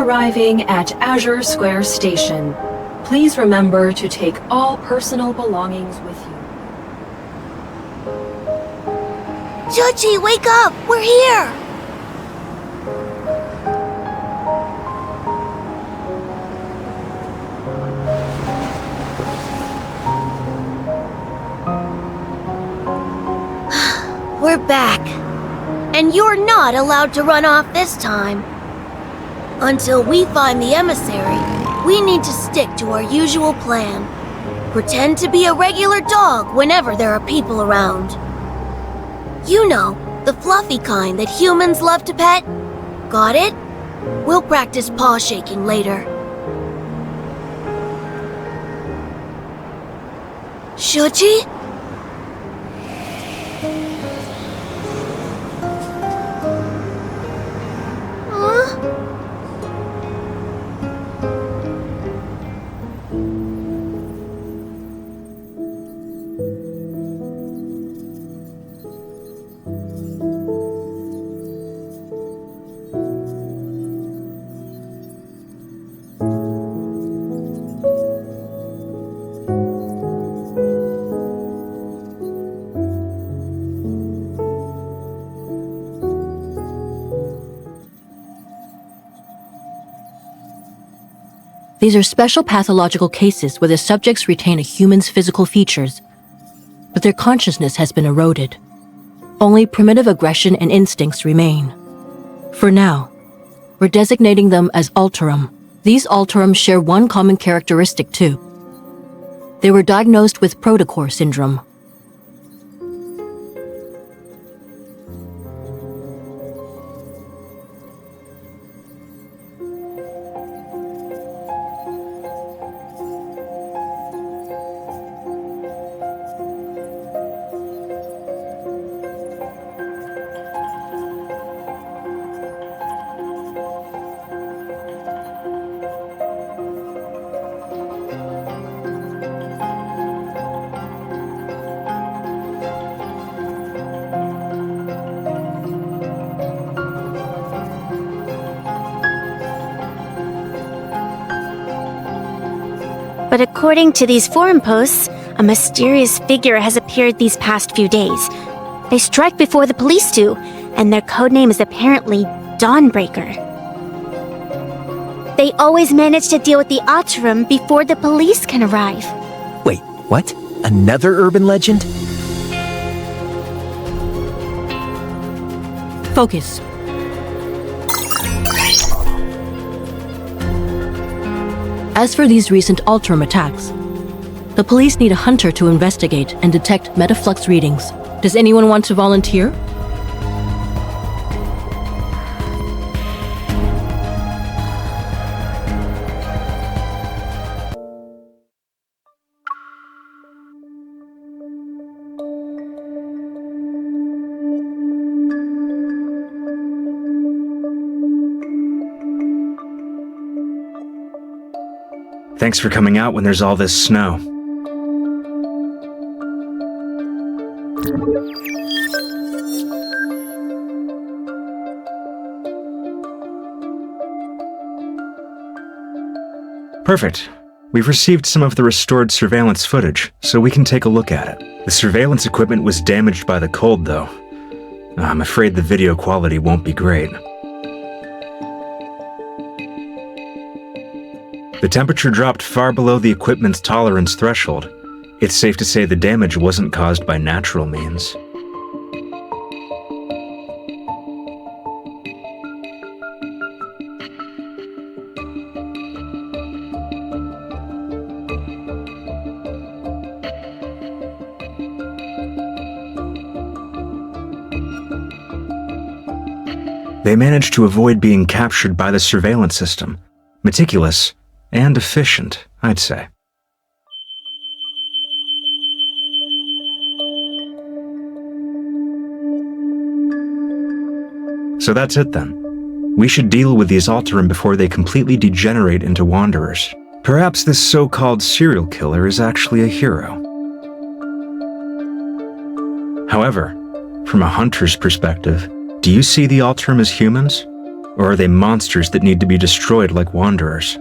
arriving at Azure Square Station. Please remember to take all personal belongings with you. Chuchi, wake up! We're here! We're back. And you're not allowed to run off this time. Until we find the emissary, we need to stick to our usual plan. Pretend to be a regular dog whenever there are people around. You know, the fluffy kind that humans love to pet. Got it? We'll practice paw shaking later. Shuchi? These are special pathological cases where the subjects retain a human's physical features, but their consciousness has been eroded. Only primitive aggression and instincts remain. For now, we're designating them as Alterum. These Alterum share one common characteristic too. They were diagnosed with protocore syndrome. But according to these forum posts, a mysterious figure has appeared these past few days. They strike before the police do, and their codename is apparently Dawnbreaker. They always manage to deal with the Alterum before the police can arrive. Wait, what? Another urban legend? Focus. As for these recent Alterum attacks, the police need a hunter to investigate and detect metaflux readings. Does anyone want to volunteer? Thanks for coming out when there's all this snow. Perfect. We've received some of the restored surveillance footage, so we can take a look at it. The surveillance equipment was damaged by the cold, though. I'm afraid the video quality won't be great. The temperature dropped far below the equipment's tolerance threshold. It's safe to say the damage wasn't caused by natural means. They managed to avoid being captured by the surveillance system. Meticulous and efficient, I'd say. So that's it then. We should deal with these Alterum before they completely degenerate into wanderers. Perhaps this so-called serial killer is actually a hero. However, from a hunter's perspective, do you see the Alterum as humans? Or are they monsters that need to be destroyed like Wanderers?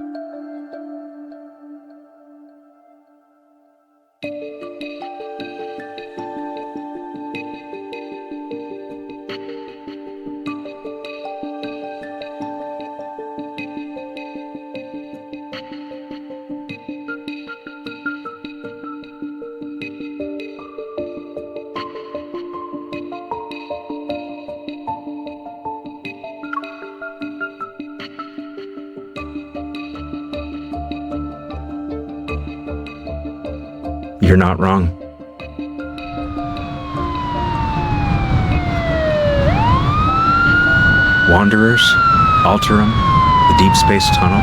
You're not wrong. Wanderers, Alterum, the Deepspace tunnel.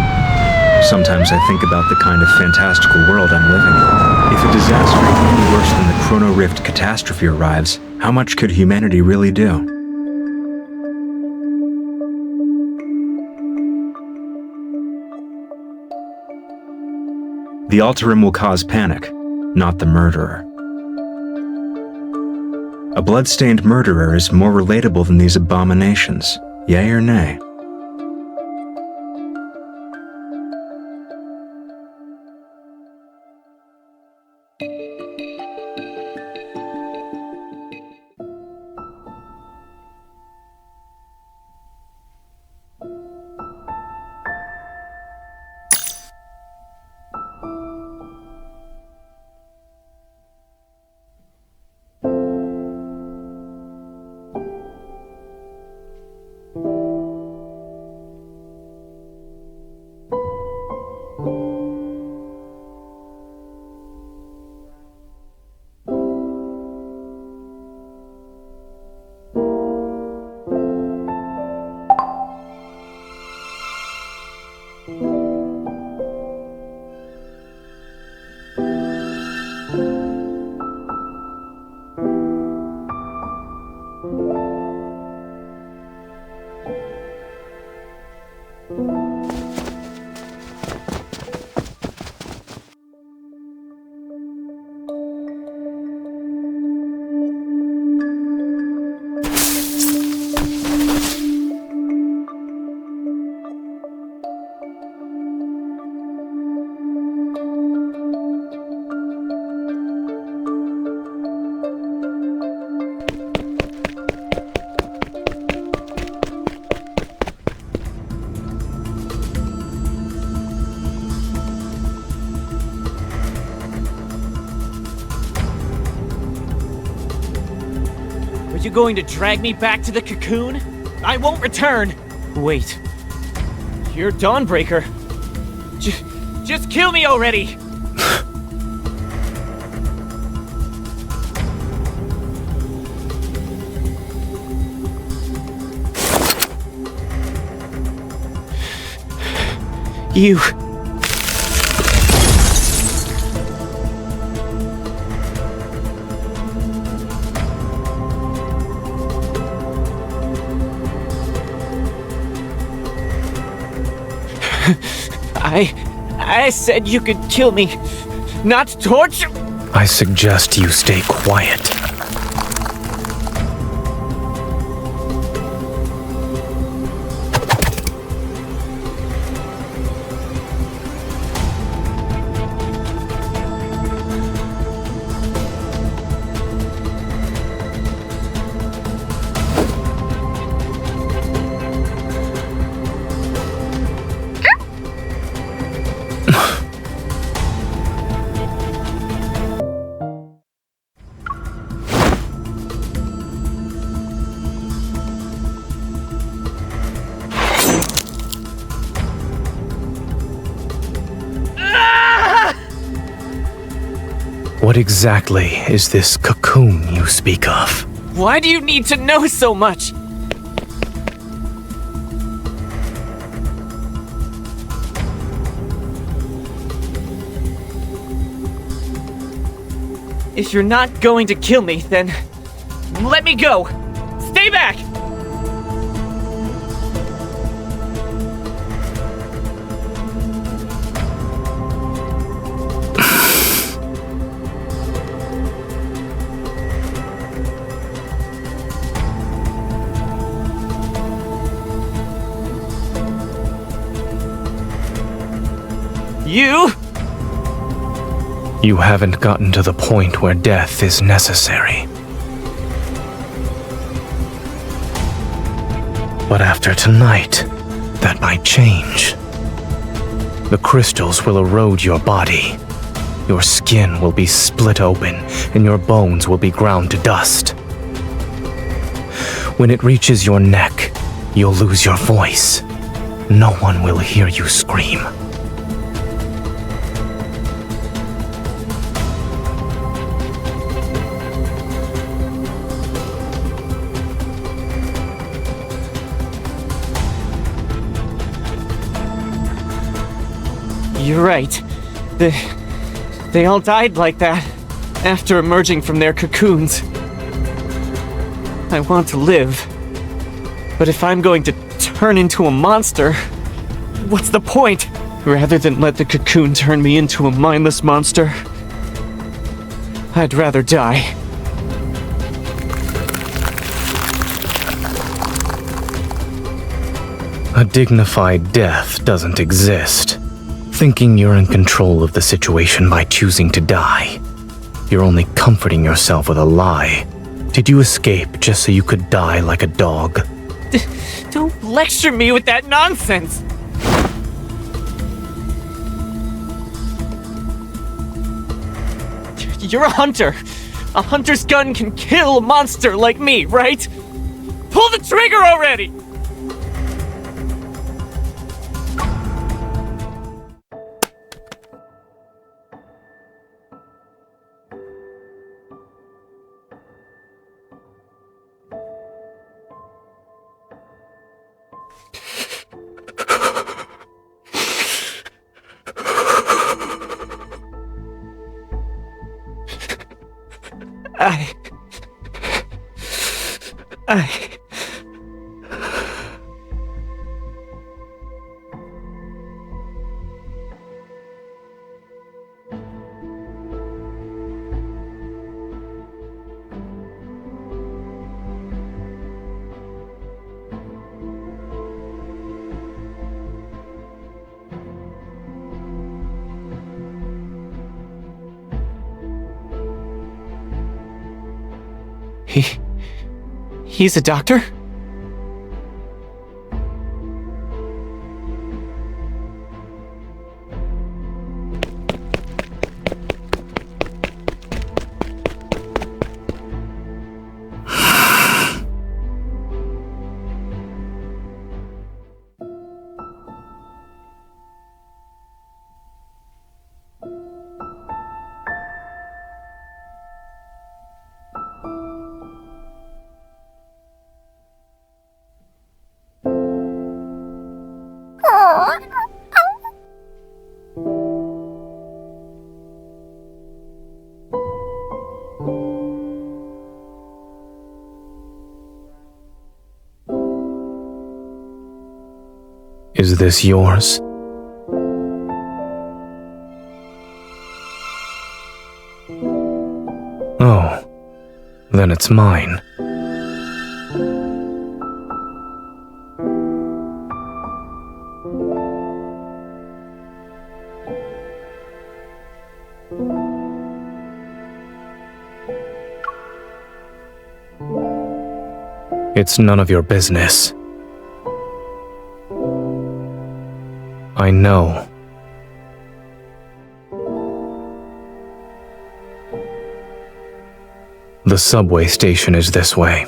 Sometimes I think about the kind of fantastical world I'm living in. If a disaster even worse than the Chrono Rift catastrophe arrives, how much could humanity really do? The Alterum will cause panic, not the murderer. A blood-stained murderer is more relatable than these abominations, yay or nay? Are you going to drag me back to the cocoon? I won't return! Wait. You're Dawnbreaker. Just kill me already! You... I said you could kill me, not torture. I suggest you stay quiet. What exactly is this cocoon you speak of? Why do you need to know so much? If you're not going to kill me, then let me go! Stay back! You? You haven't gotten to the point where death is necessary. But after tonight, that might change. The crystals will erode your body. Your skin will be split open, and your bones will be ground to dust. When it reaches your neck, you'll lose your voice. No one will hear you scream. You're right. They all died like that, after emerging from their cocoons. I want to live. But if I'm going to turn into a monster, what's the point? Rather than let the cocoon turn me into a mindless monster, I'd rather die. A dignified death doesn't exist. Thinking you're in control of the situation by choosing to die. You're only comforting yourself with a lie. Did you escape just so you could die like a dog? Don't lecture me with that nonsense! You're a hunter. A hunter's gun can kill a monster like me, right? Pull the trigger already! He's a doctor? Is this yours? Oh, then it's mine. It's none of your business. I know. The subway station is this way.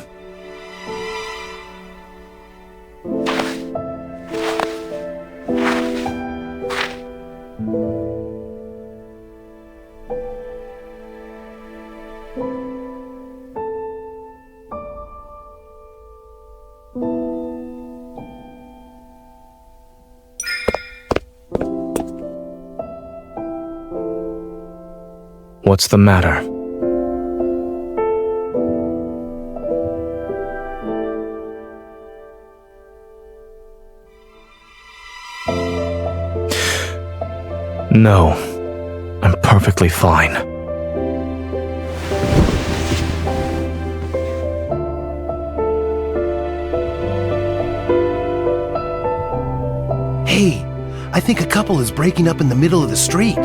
What's the matter? No, I'm perfectly fine. Hey, I think a couple is breaking up in the middle of the street.